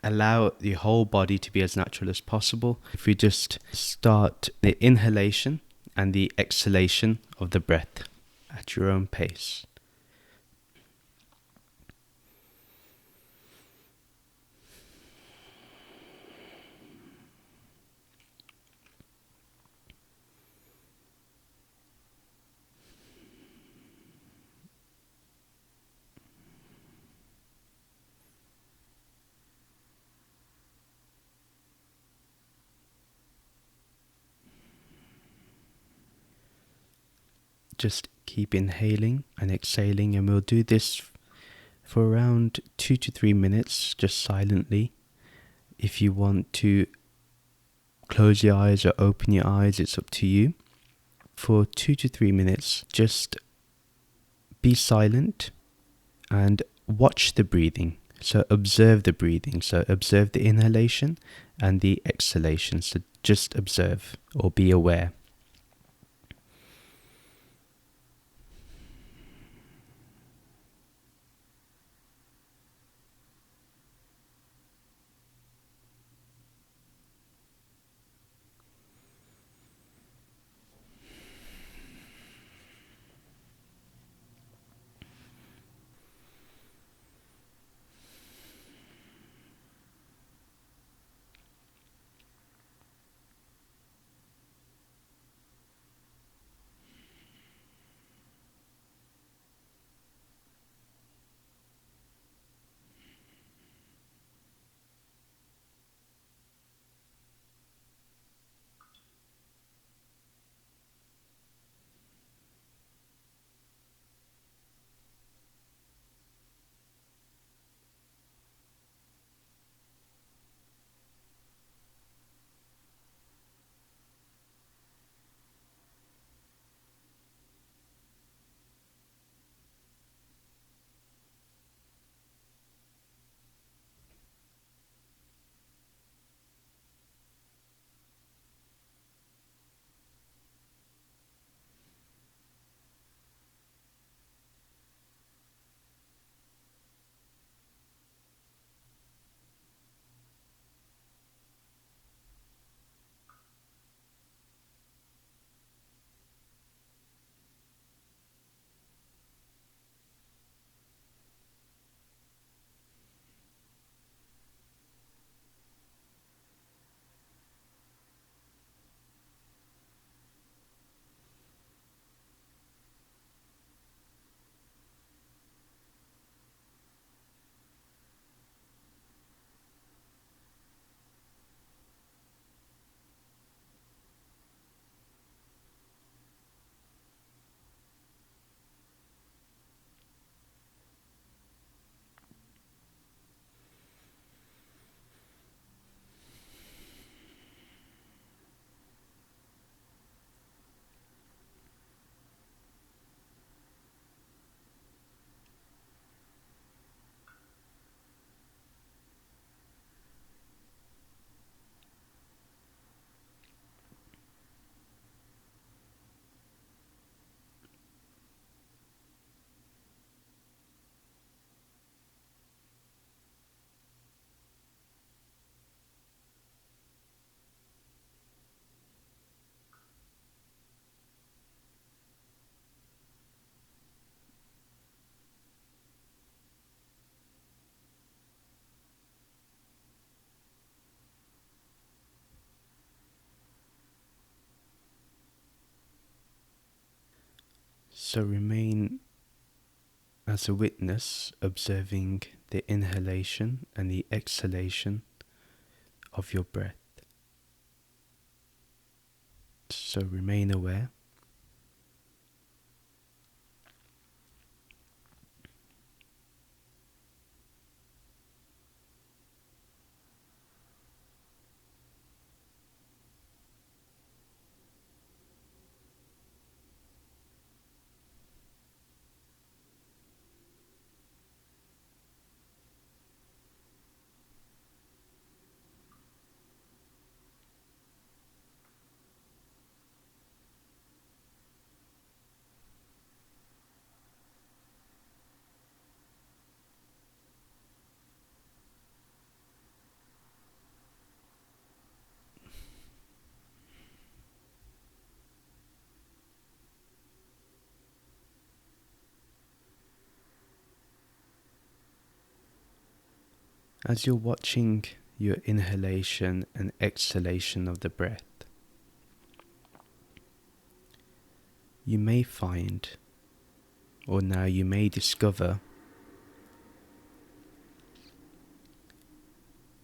allow the whole body to be as natural as possible, if we just start the inhalation and the exhalation of the breath at your own pace. Just keep inhaling and exhaling, and we'll do this for around 2 to 3 minutes, just silently. If you want to close your eyes or open your eyes, it's up to you. For 2 to 3 minutes, just be silent and watch the breathing. So observe the breathing. So observe the inhalation and the exhalation. So just observe or be aware. So remain as a witness, observing the inhalation and the exhalation of your breath. So remain aware. As you're watching your inhalation and exhalation of the breath, you may find, or now you may discover,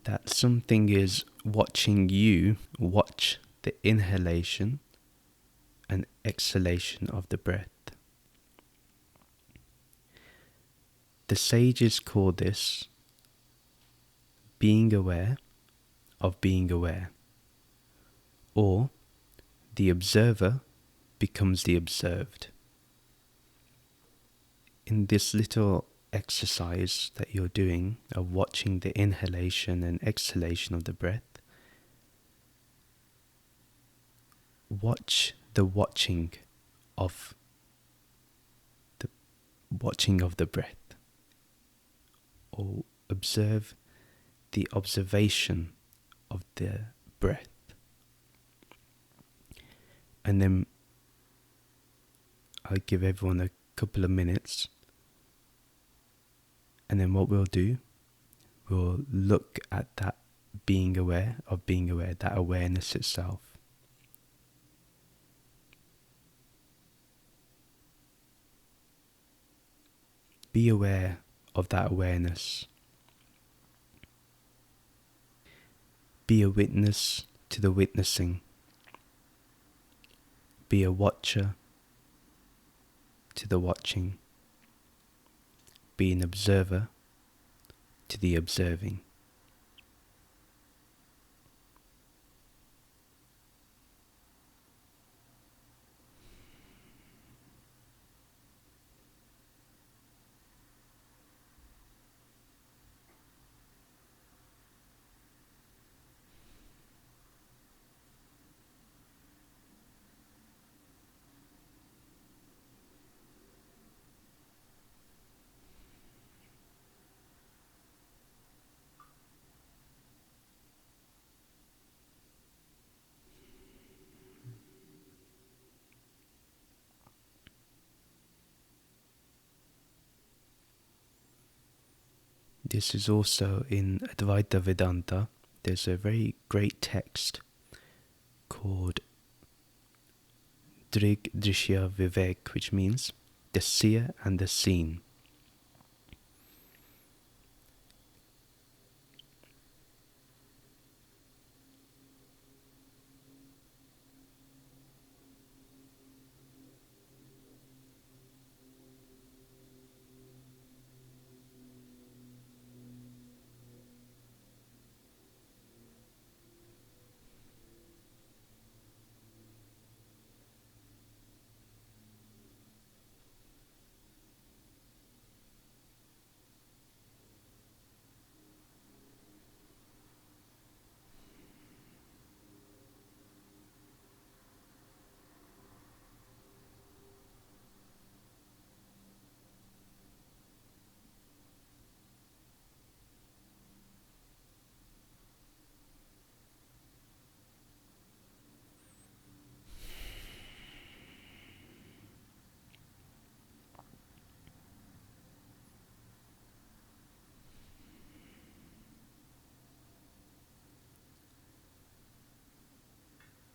that something is watching you watch the inhalation and exhalation of the breath. The sages call this being aware of being aware, or the observer becomes the observed. In this little exercise that you're doing of watching the inhalation and exhalation of the breath, watch the watching of the breath, or observe the observation of the breath. And then I'll give everyone a couple of minutes, and then what we'll do, we'll look at that being aware of being aware, that awareness itself. Be aware of that awareness. Be a witness to the witnessing. Be a watcher to the watching. Be an observer to the observing. This is also in Advaita Vedanta. There's a very great text called Drig Drishya Vivek, which means the seer and the seen.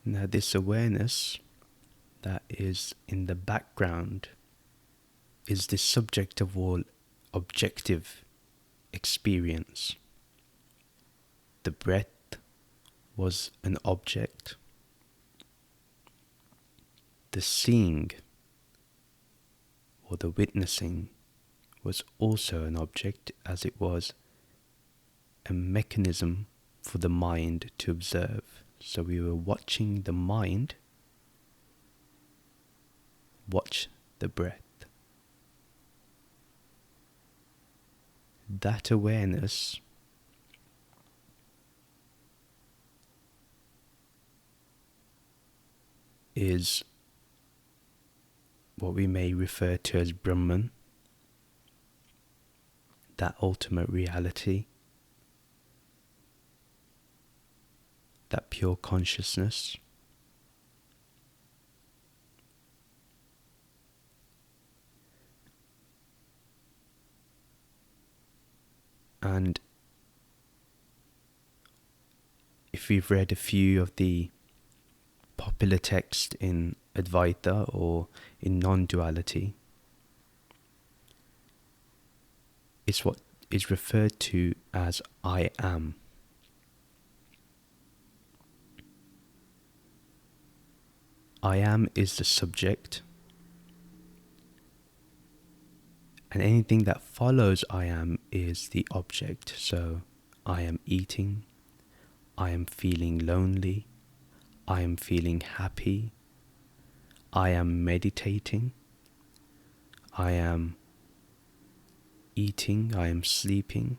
Now this awareness that is in the background is the subject of all objective experience. The breath was an object. The seeing or the witnessing was also an object, as it was a mechanism for the mind to observe. So we were watching the mind watch the breath. That awareness is what we may refer to as Brahman, that ultimate reality, that pure consciousness. And if we've read a few of the popular texts in Advaita or in non-duality, it's what is referred to as I am. I am is the subject, and anything that follows I am is the object. So I am eating, I am feeling lonely, I am feeling happy, I am meditating, I am eating, I am sleeping.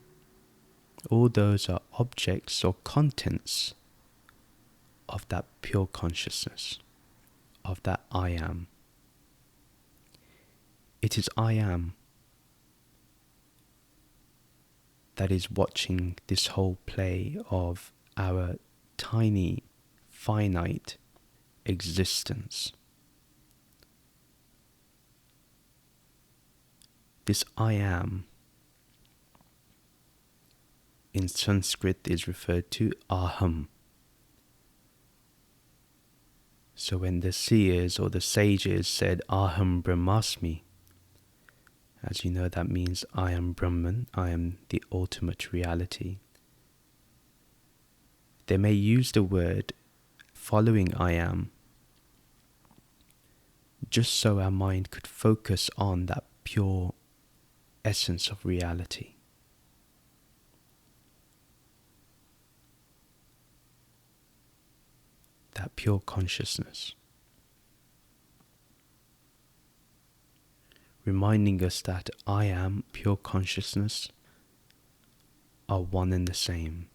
All those are objects or contents of that pure consciousness, of that I am. It is I am that is watching this whole play of our tiny, finite existence. This I am in Sanskrit is referred to aham. So when the seers or the sages said aham brahmasmi, as you know, that means I am Brahman, I am the ultimate reality. They may use the word following I am just so our mind could focus on that pure essence of reality. That pure consciousness. Reminding us that I am, pure consciousness, are one and the same.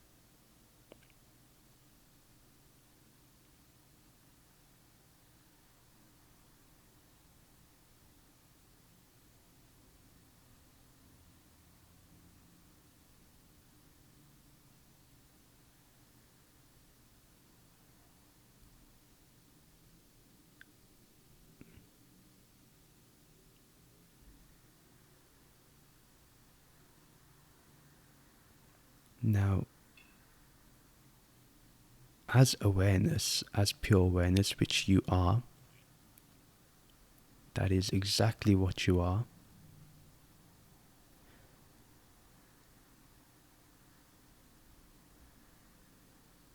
Now, as awareness, as pure awareness, which you are, that is exactly what you are.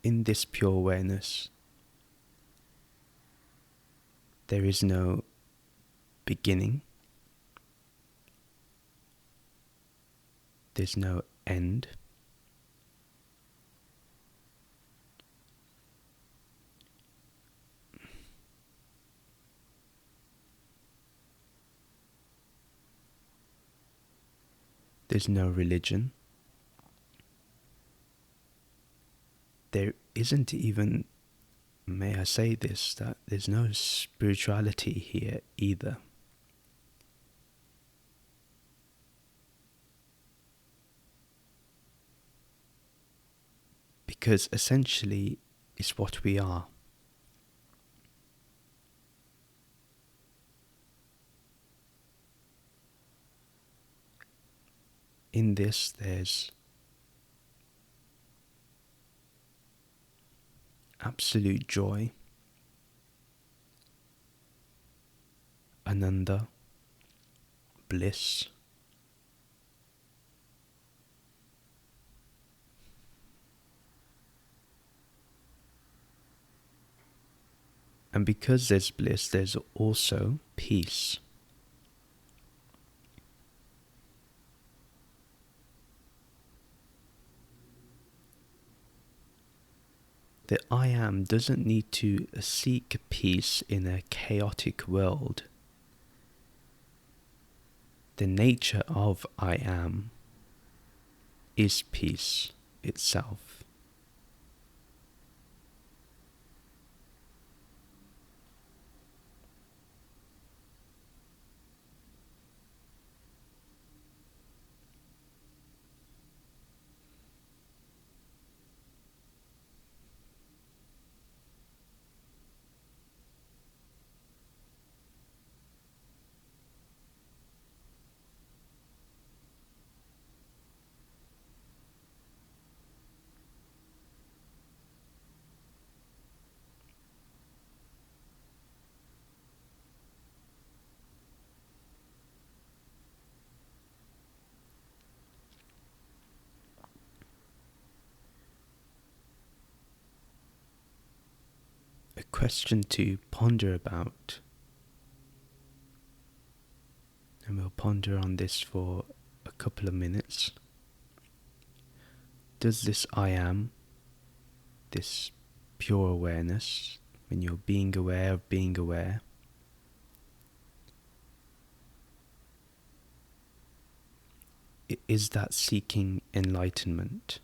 In this pure awareness, there is no beginning, there's no end. There's no religion. There isn't even, may I say this, that there's no spirituality here either. Because essentially it's what we are. In this there's absolute joy, ananda, bliss, and because there's bliss, there's also peace. The I am doesn't need to seek peace in a chaotic world. The nature of I am is peace itself. question to ponder about. And we'll ponder on this for a couple of minutes. Does this I am, this pure awareness, when you're being aware of being aware, is that seeking enlightenment?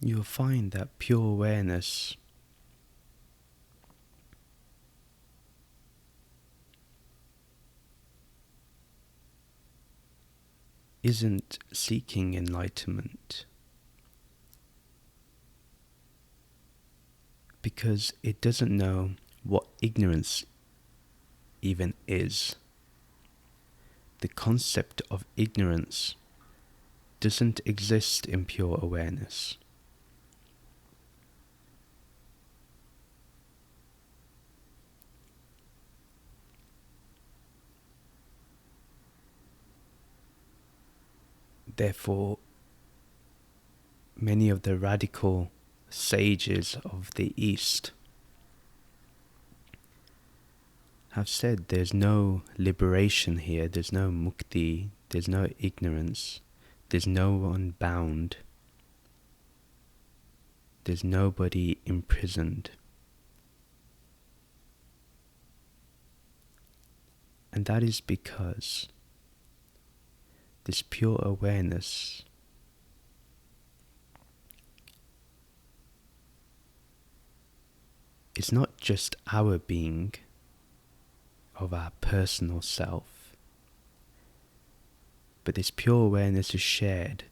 You'll find that pure awareness isn't seeking enlightenment, because it doesn't know what ignorance even is. The concept of ignorance doesn't exist in pure awareness. Therefore, many of the radical sages of the East have said there's no liberation here, there's no mukti, there's no ignorance, there's no one bound, there's nobody imprisoned. And that is because this pure awareness is not just our being of our personal self, but this pure awareness is shared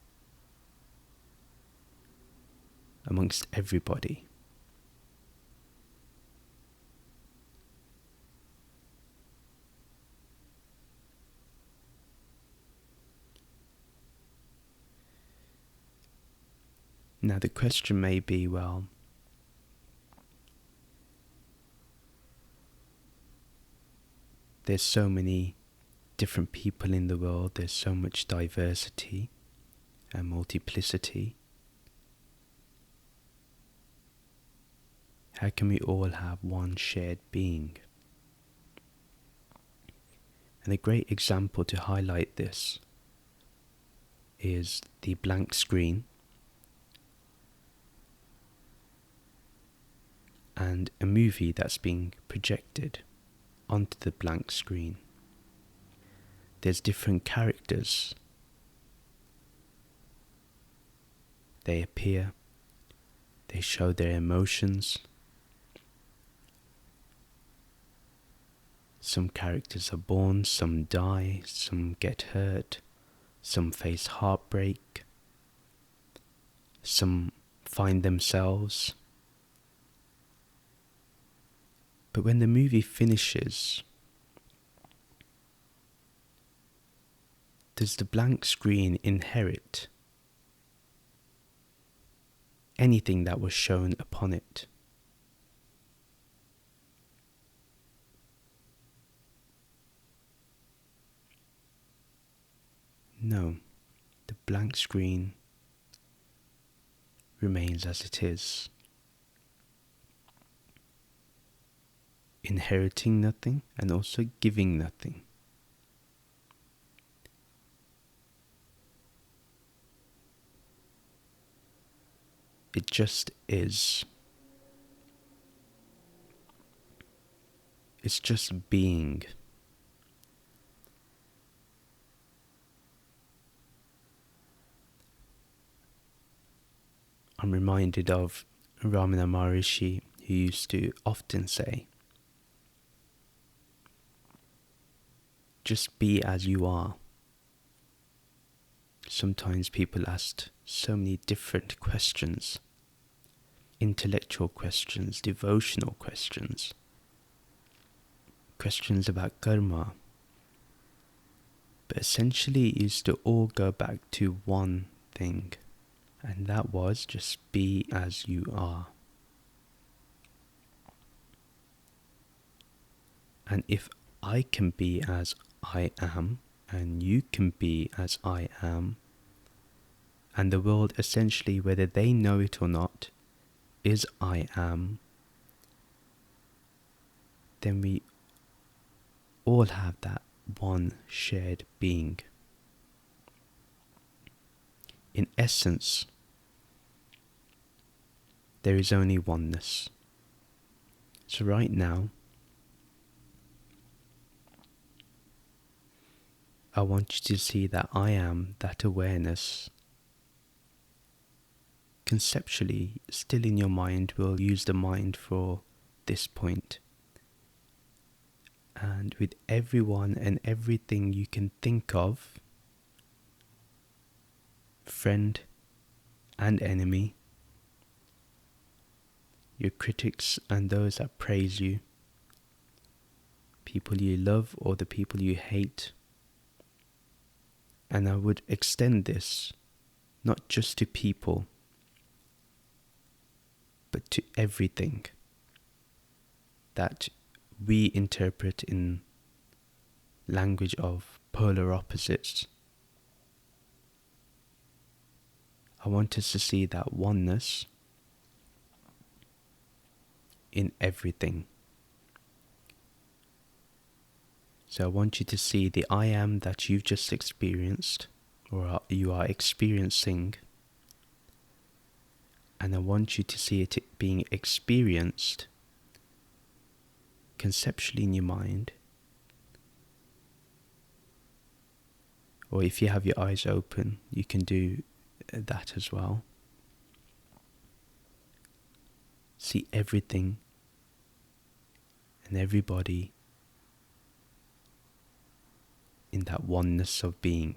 amongst everybody. Now the question may be, well, there's so many different people in the world, there's so much diversity and multiplicity. How can we all have one shared being? And a great example to highlight this is the blank screen and a movie that's being projected onto the blank screen. There's different characters. They appear, they show their emotions. Some characters are born, some die, some get hurt, some face heartbreak, some find themselves. But when the movie finishes, does the blank screen inherit anything that was shown upon it? No, the blank screen remains as it is, inheriting nothing and also giving nothing. It just is. It's just being. I'm reminded of Ramana Maharishi, who used to often say, just be as you are. Sometimes people ask so many different questions, intellectual questions, devotional questions, questions about karma. But essentially it used to all go back to one thing, and that was just be as you are. And if I can be as I am, and you can be as I am, and the world essentially, whether they know it or not, is I am, then we all have that one shared being. In essence, there is only oneness. So right now, I want you to see that I am, that awareness. Conceptually, still in your mind, we'll use the mind for this point. And with everyone and everything you can think of, friend and enemy, your critics and those that praise you, people you love or the people you hate. And I would extend this not just to people, but to everything that we interpret in language of polar opposites. I want us to see that oneness in everything. So I want you to see the I am that you've just experienced, or you are experiencing, and I want you to see it being experienced conceptually in your mind, or if you have your eyes open, you can do that as well. See everything and everybody in that oneness of being.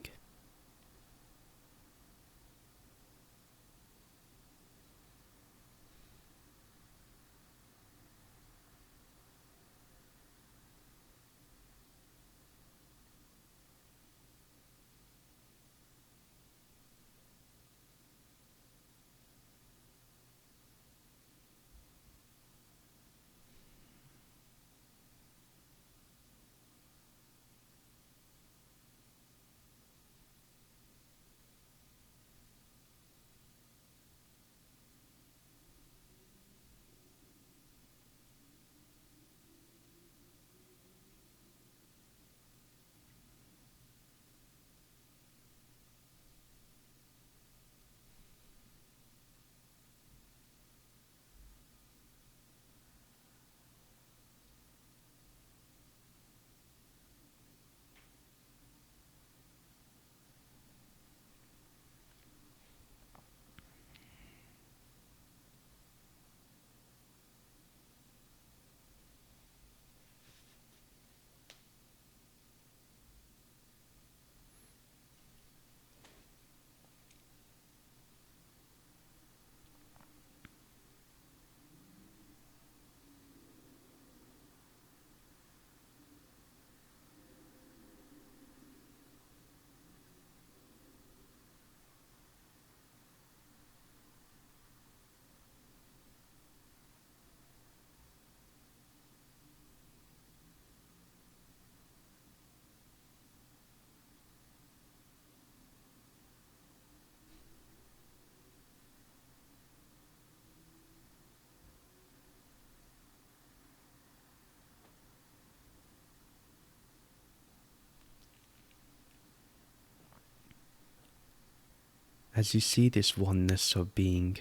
As you see this oneness of being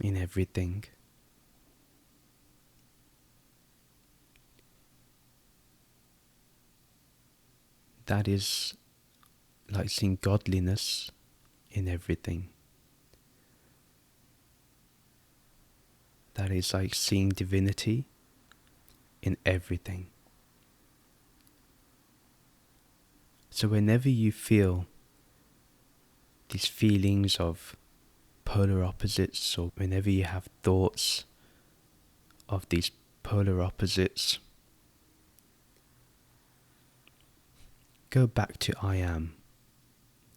in everything, that is like seeing godliness in everything. That is like seeing divinity in everything. So whenever you feel these feelings of polar opposites, or whenever you have thoughts of these polar opposites, go back to I am.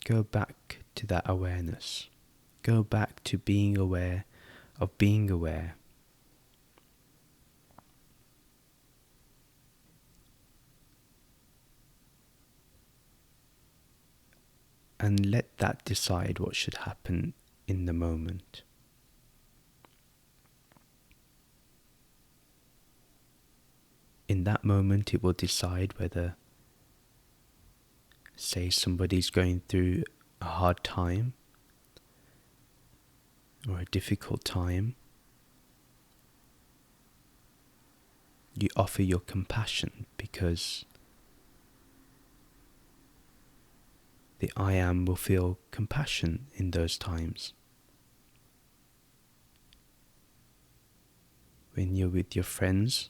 Go back to that awareness. Go back to being aware of being aware. And let that decide what should happen in the moment. In that moment, it will decide whether, say, somebody's going through a hard time or a difficult time. You offer your compassion because the I am will feel compassion in those times. When you're with your friends,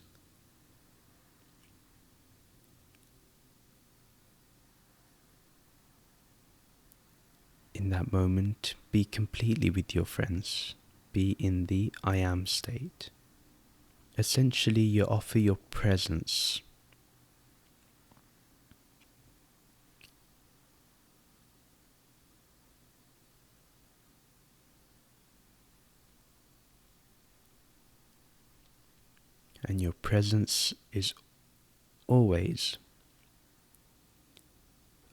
in that moment, be completely with your friends. Be in the I am state. Essentially, you offer your presence. And your presence is always,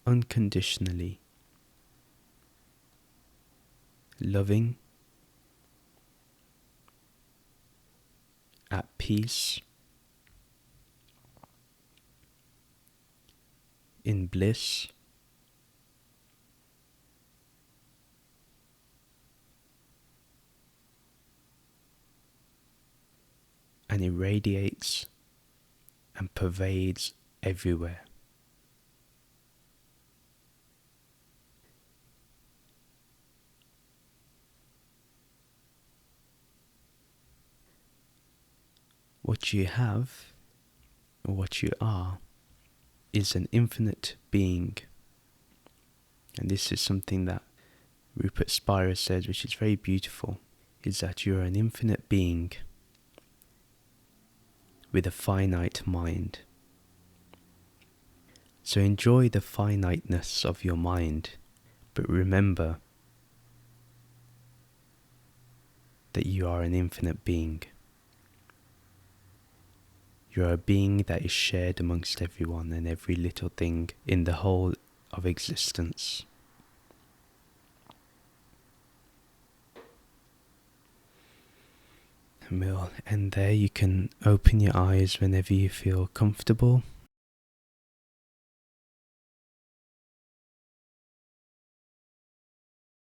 unconditionally, loving, at peace, in bliss, and irradiates and pervades everywhere. What you have, or what you are, is an infinite being. And this is something that Rupert Spira says, which is very beautiful, is that you're an infinite being with a finite mind. So enjoy the finiteness of your mind, but remember that you are an infinite being. You are a being that is shared amongst everyone and every little thing in the whole of existence. And we'll end there. You can open your eyes whenever you feel comfortable.